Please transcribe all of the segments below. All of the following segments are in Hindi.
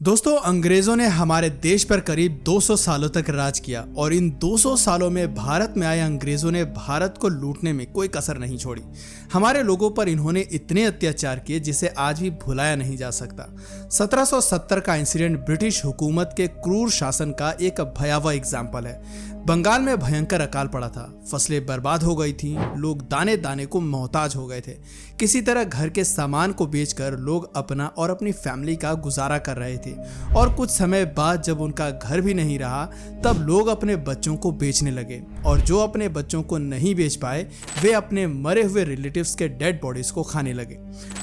दोस्तों, अंग्रेजों ने हमारे देश पर करीब 200 सालों तक राज किया और इन 200 सालों में भारत में आए अंग्रेजों ने भारत को लूटने में कोई कसर नहीं छोड़ी। हमारे लोगों पर इन्होंने इतने अत्याचार किए जिसे आज भी भुलाया नहीं जा सकता। 1770 का इंसिडेंट ब्रिटिश हुकूमत के क्रूर शासन का एक भयावह एग्जाम्पल है। बंगाल में भयंकर अकाल पड़ा था, फसलें बर्बाद हो गई थी, लोग दाने दाने को मोहताज हो गए थे। किसी तरह घर के सामान को बेचकर लोग अपना और अपनी फैमिली का गुजारा कर रहे थे और कुछ समय बाद जब उनका घर भी नहीं रहा तब लोग अपने बच्चों को बेचने लगे और जो अपने बच्चों को नहीं बेच पाए वे अपने मरे हुए रिलेटिव्स के डेड बॉडीज को खाने लगे।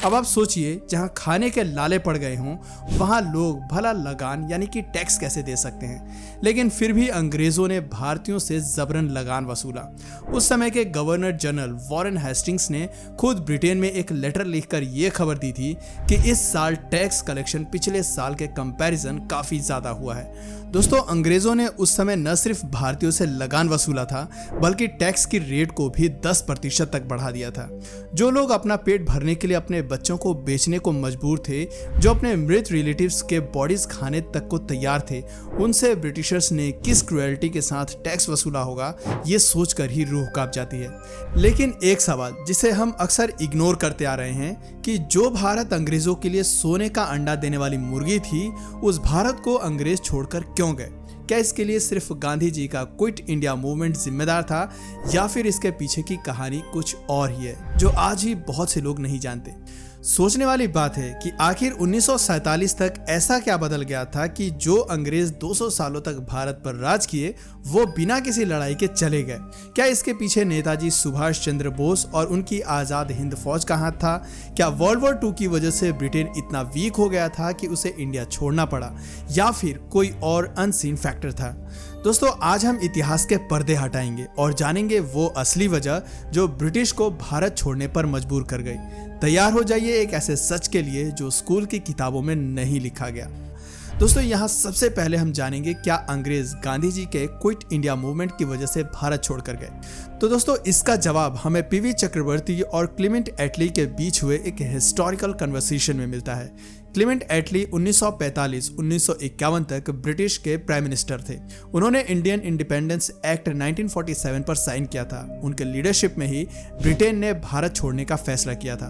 अब आप सोचिए, जहां खाने के लाले पड़ गए हों वहां लोग भला लगान यानी कि टैक्स कैसे दे सकते हैं। लेकिन फिर भी अंग्रेजों ने भारतीयों से जबरन लगान वसूला। उस समय के गवर्नर जनरल वॉरेन हेस्टिंग्स ने खुद ब्रिटेन में एक लेटर लिखकर यह खबर दी थी कि इस साल टैक्स कलेक्शन पिछले साल के कंपैरिजन काफी ज्यादा हुआ है। दोस्तों, अंग्रेजों ने उस समय न सिर्फ भारतीयों से लगान वसूला था बल्कि टैक्स की रेट को भी 10% तक बढ़ा दिया था। जो लोग अपना पेट भरने के लिए अपने बच्चों को बेचने को मजबूर थे, जो अपने मृत रिलेटिव्स के बॉडीज खाने तक को तैयार थे, उनसे ब्रिटिशर्स ने किस क्रुएल्टी के साथ टैक्स वसूला होगा ये सोचकर ही रूह कांप जाती है। लेकिन एक सवाल जिसे हम अक्सर इग्नोर करते आ रहे हैं कि जो भारत अंग्रेजों के लिए सोने का अंडा देने वाली मुर्गी थी, उस भारत को अंग्रेज छोड़कर क्यों गए? क्या इसके लिए सिर्फ गांधी जी का क्विट इंडिया मूवमेंट जिम्मेदार था या फिर इसके पीछे की कहानी कुछ और ही है जो आज भी बहुत से लोग नहीं जानते? सोचने वाली बात है कि आखिर 1947 तक ऐसा क्या बदल गया था कि जो अंग्रेज 200 सालों तक भारत पर राज किए वो बिना किसी लड़ाई के चले गए? क्या इसके पीछे नेताजी सुभाष चंद्र बोस और उनकी आजाद हिंद फौज का हाथ था? क्या वर्ल्ड वॉर 2 की वजह से ब्रिटेन इतना वीक हो गया था कि उसे इंडिया छोड़ना पड़ा, या फिर कोई और अनसीन फैक्टर था? दोस्तों, आज हम इतिहास के पर्दे हटाएंगे और जानेंगे वो असली वजह जो ब्रिटिश को भारत छोड़ने पर मजबूर कर गई। तैयार हो जाइए एक ऐसे सच के लिए जो स्कूल की किताबों में नहीं लिखा गया। दोस्तों, यहाँ सबसे पहले हम जानेंगे क्या अंग्रेज गांधी जी के क्विट इंडिया मूवमेंट की वजह से भारत छोड़कर गए। तो दोस्तों, इसका जवाब हमें पीवी चक्रवर्ती और क्लेमेंट एटली के बीच हुए एक हिस्टोरिकल कन्वर्सेशन में मिलता है। क्लेमेंट एटली 1945-1951 तक ब्रिटिश के प्राइम मिनिस्टर थे। उन्होंने इंडियन इंडिपेंडेंस एक्ट 1947 पर साइन किया था। उनके लीडरशिप में ही ब्रिटेन ने भारत छोड़ने का फैसला किया था।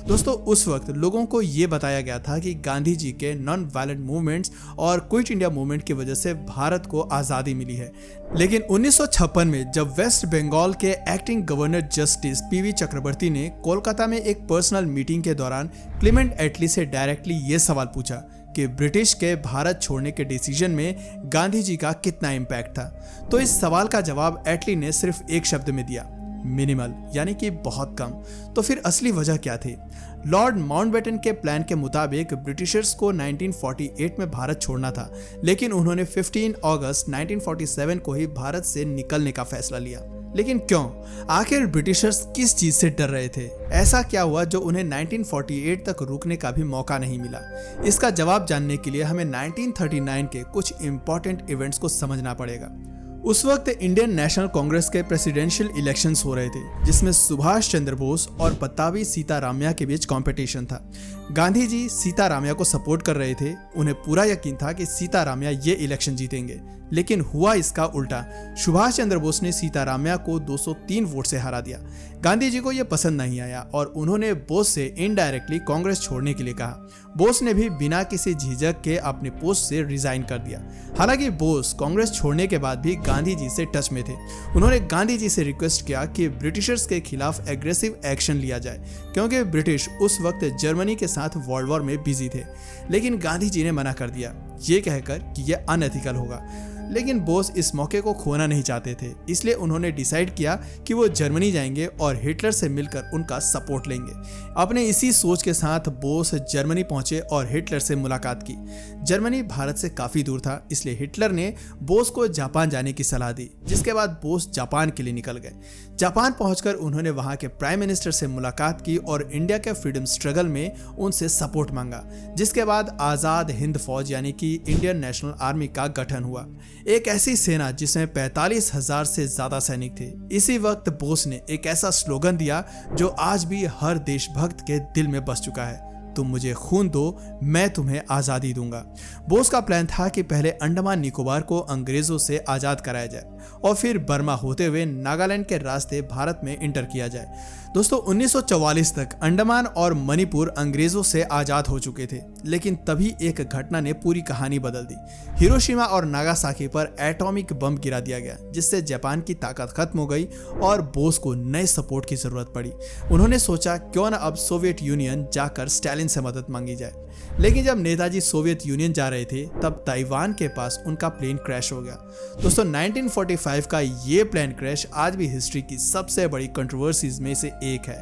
दोस्तों, उस वक्त लोगों को ये बताया गया था कि गांधी जी के नॉन वायलेंट मूवमेंट्स और क्विट इंडिया मूवमेंट की वजह से भारत को आज़ादी मिली है। लेकिन 1956 में जब वेस्ट बंगाल के एक्टिंग गवर्नर जस्टिस पीवी चक्रवर्ती ने कोलकाता में एक पर्सनल मीटिंग के दौरान क्लेमेंट एटली से डायरेक्टली ये सवाल पूछा कि ब्रिटिश के भारत छोड़ने के डिसीजन में गांधी जी का कितना इम्पैक्ट था, तो इस सवाल का जवाब एटली ने सिर्फ एक शब्द में दिया, मिनिमल, यानी कि बहुत कम। तो फिर असली वजह क्या थी? लॉर्ड माउंटबेटन के प्लान के मुताबिक ब्रिटिशर्स को 1948 में भारत छोड़ना था, लेकिन उन्होंने 15 अगस्त 1947 को ही भारत से निकलने का फैसला लिया। लेकिन क्यों? आखिर ब्रिटिशर्स किस चीज से डर रहे थे? ऐसा क्या हुआ जो उन्हें 1948 तक रुकने का भी मौका नहीं मिला? इसका जवाब जानने के लिए हमें 1939 के कुछ इंपॉर्टेंट इवेंट्स को समझना पड़ेगा। उस वक्त इंडियन नेशनल कांग्रेस के प्रेसिडेंशियल इलेक्शंस हो रहे थे, जिसमें सुभाष चंद्र बोस और पत्ताभी सीतारामैया के बीच कंपटीशन था। गांधी जी सीतारामैया को सपोर्ट कर रहे थे। उन्हें पूरा यकीन था कि सीतारामैया ये इलेक्शन जीतेंगे, लेकिन हुआ इसका उल्टा। सुभाष चंद्र बोस ने सीतारामैया को 203 वोट से हरा दिया। गांधी जी को यह पसंद नहीं आया और उन्होंने बोस से इनडायरेक्टली कांग्रेस छोड़ने के लिए कहा। बोस ने भी बिना किसी झिझक के अपने पोस्ट से रिजाइन कर दिया। हालांकि बोस कांग्रेस छोड़ने के बाद भी गांधी जी से टच में थे। उन्होंने गांधी जी से रिक्वेस्ट किया कि ब्रिटिशर्स के खिलाफ एग्रेसिव एक्शन लिया जाए, क्योंकि ब्रिटिश उस वक्त जर्मनी के साथ वर्ल्ड वॉर में बिजी थे। लेकिन गांधी जी ने मना कर दिया, ये कहकर कि यह अनएथिकल होगा। लेकिन बोस इस मौके को खोना नहीं चाहते थे, इसलिए उन्होंने डिसाइड किया कि वो जर्मनी जाएंगे और हिटलर से मिलकर उनका सपोर्ट लेंगे। अपने इसी सोच के साथ बोस जर्मनी पहुंचे और हिटलर से मुलाकात की। जर्मनी भारत से काफी दूर था, इसलिए हिटलर ने बोस को जापान जाने की सलाह दी, जिसके बाद बोस जापान के लिए निकल गए। जापान पहुंचकर उन्होंने वहां के प्राइम मिनिस्टर से मुलाकात की और इंडिया के फ्रीडम स्ट्रगल में उनसे सपोर्ट मांगा, जिसके बाद आजाद हिंद फौज यानी कि इंडियन नेशनल आर्मी का गठन हुआ। एक ऐसी सेना जिसमें 45,000 से ज्यादा सैनिक थे। इसी वक्त बोस ने एक ऐसा स्लोगन दिया जो आज भी हर देशभक्त के दिल में बस चुका है, तुम मुझे खून दो, मैं तुम्हें आज़ादी दूंगा। बोस का प्लान था कि पहले अंडमान निकोबार को अंग्रेजों से आज़ाद कराया जाए और फिर बर्मा होते हुए नागालैंड के रास्ते भारत में इंटर किया जाए। दोस्तों 1944 तक अंडमान और मणिपुर अंग्रेजों से आज़ाद हो चुके थे, लेकिन तभी एक घटना ने पूरी कहानी बदल दी। हिरोशिमा और नागासाकी पर एटॉमिक बम गिरा दिया गया, जिससे जापान की ताकत खत्म हो गई और बोस को नए सपोर्ट की जरूरत पड़ी। उन्होंने सोचा क्यों न अब सोवियत यूनियन जाकर स्टालिन से मदद मांगी जाए। लेकिन जब नेताजी सोवियत यूनियन जा रहे थे तब ताइवान के पास उनका प्लेन क्रैश हो गया। दोस्तों 1945 का ये प्लेन क्रैश आज भी हिस्ट्री की सबसे बड़ी कंट्रोवर्सीज में से एक है।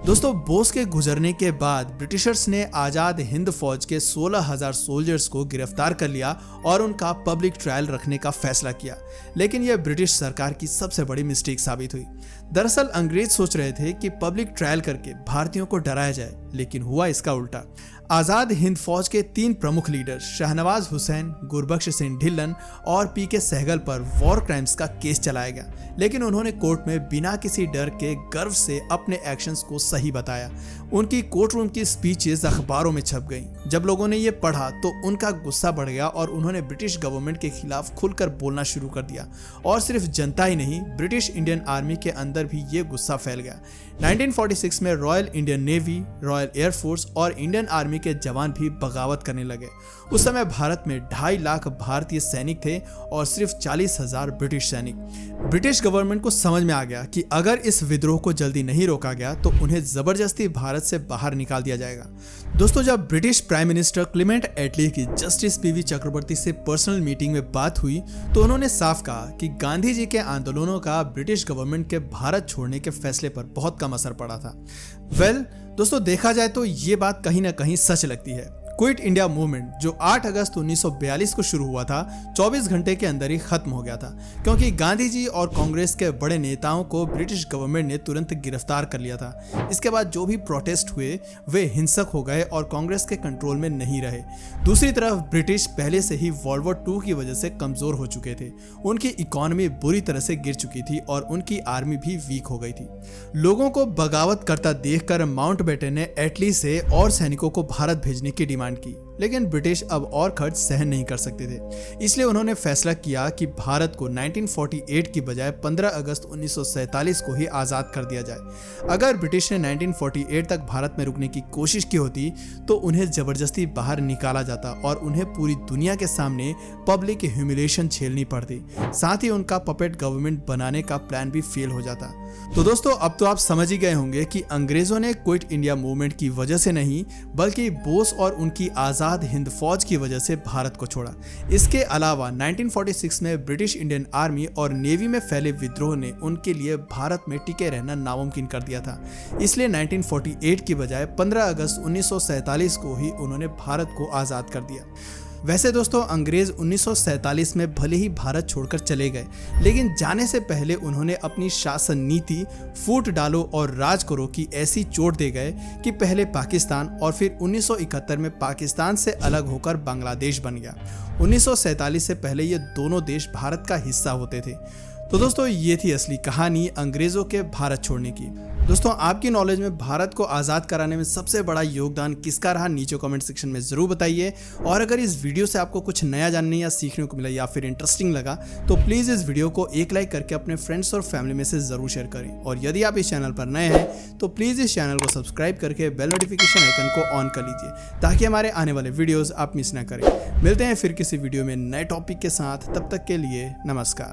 दोस्तों बोस के गुजरने के बाद ब्रिटिशर्स ने आज़ाद हिंद फौज के 16,000 सोल्जर्स को गिरफ्तार कर लिया और उनका पब्लिक ट्रायल रखने का फैसला किया, लेकिन यह ब्रिटिश सरकार की सबसे बड़ी मिस्टेक साबित हुई। दरअसल अंग्रेज सोच रहे थे कि पब्लिक ट्रायल करके भारतीयों को डराया जाए, लेकिन हुआ इसका उल्टा। आज़ाद हिंद फौज के 3 प्रमुख लीडर शाहनवाज हुसैन, गुरबख्श सिंह ढिल्लन और पीके सहगल पर वॉर क्राइम्स का केस चलाया गया, लेकिन उन्होंने कोर्ट में बिना किसी डर के गर्व से अपने एक्शंस को सही बताया। उनकी कोर्ट रूम की स्पीचेस अखबारों में छप गईं। जब लोगों ने ये पढ़ा तो उनका गुस्सा बढ़ गया और उन्होंने ब्रिटिश गवर्नमेंट के खिलाफ खुलकर बोलना शुरू कर दिया। और सिर्फ जनता ही नहीं, ब्रिटिश इंडियन आर्मी के अंदर भी ये गुस्सा फैल गया। 1946 में royal Indian navy, royal air force और इंडियन आर्मी के जवान भी बगावत करने लगे। उस समय भारत में 2.5 लाख भारतीय सैनिक थे और सिर्फ 40,000 ब्रिटिश सैनिक। ब्रिटिश गवर्नमेंट को समझ में आ गया कि अगर इस विद्रोह को जल्दी नहीं रोका गया तो उन्हें जबरदस्ती भारत से बाहर निकाल दिया जाएगा। दोस्तों जब ब्रिटिश प्राइम मिनिस्टर क्लेमेंट एटली की जस्टिस पीवी चक्रवर्ती से पर्सनल मीटिंग में बात हुई तो उन्होंने साफ कहा कि गांधी जी के आंदोलनों का ब्रिटिश गवर्नमेंट के भारत छोड़ने के फैसले पर बहुत कम असर पड़ा था। दोस्तों देखा जाए तो ये बात कहीं ना कहीं सच लगती है। क्विट इंडिया मूवमेंट जो 8 अगस्त 1942 को शुरू हुआ था, 24 घंटे के अंदर ही खत्म हो गया था, क्योंकि गांधी जी और कांग्रेस के बड़े नेताओं को ब्रिटिश गवर्नमेंट ने तुरंत गिरफ्तार कर लिया था। इसके बाद जो भी प्रोटेस्ट हुए वे हिंसक हो गए और कांग्रेस के कंट्रोल में नहीं रहे। दूसरी तरफ ब्रिटिश पहले से ही वर्ल्ड वॉर 2 की वजह से कमजोर हो चुके थे। उनकी इकोनॉमी बुरी तरह से गिर चुकी थी और उनकी आर्मी भी वीक हो गई थी। लोगों को बगावत करता देखकर माउंटबेटन ने एटली से और सैनिकों को भारत भेजने की डिमांड की, लेकिन ब्रिटिश अब और खर्च सहन नहीं कर सकते थे। इसलिए उन्होंने फैसला किया कि भारत को 1948 की बजाय 15 अगस्त 1947 को ही आज़ाद कर दिया जाए। अगर ब्रिटिश ने 1948 तक भारत में रुकने की कोशिश की होती तो उन्हें जबरदस्ती बाहर निकाला जाता और उन्हें पूरी दुनिया के सामने पब्लिक ह्यूमिलिएशन झेलनी पड़ती। साथ ही उनका पपेट गवर्नमेंट बनाने का प्लान भी फेल हो जाता। तो दोस्तों अब तो आप समझ ही गए होंगे कि अंग्रेजों ने क्विट इंडिया मूवमेंट की वजह से नहीं, बल्कि बोस और उनकी आज़ाद हिंद फौज की वजह से भारत को छोड़ा। इसके अलावा 1946 में ब्रिटिश इंडियन आर्मी और नेवी में फैले विद्रोह ने उनके लिए भारत में टिके रहना नामुमकिन कर दिया था। इसलिए 1948 की बजाय 15 अगस्त 1947 को ही उन्होंने भारत को आज़ाद कर दिया। वैसे दोस्तों अंग्रेज 1947 में भले ही भारत छोड़कर चले गए, लेकिन जाने से पहले उन्होंने अपनी शासन नीति फूट डालो और राज करो की ऐसी चोट दे गए कि पहले पाकिस्तान और फिर 1971 में पाकिस्तान से अलग होकर बांग्लादेश बन गया। 1947 से पहले ये दोनों देश भारत का हिस्सा होते थे। तो दोस्तों ये थी असली कहानी अंग्रेजों के भारत छोड़ने की। दोस्तों आपकी नॉलेज में भारत को आज़ाद कराने में सबसे बड़ा योगदान किसका रहा, नीचे कमेंट सेक्शन में ज़रूर बताइए। और अगर इस वीडियो से आपको कुछ नया जानने या सीखने को मिला या फिर इंटरेस्टिंग लगा तो प्लीज़ इस वीडियो को एक लाइक करके अपने फ्रेंड्स और फैमिली में से ज़रूर शेयर करें। और यदि आप इस चैनल पर नए हैं तो प्लीज़ इस चैनल को सब्सक्राइब करके बेल नोटिफिकेशन आइकन को ऑन कर लीजिए ताकि हमारे आने वाले वीडियोज़ आप मिस ना करें। मिलते हैं फिर किसी वीडियो में नए टॉपिक के साथ, तब तक के लिए नमस्कार।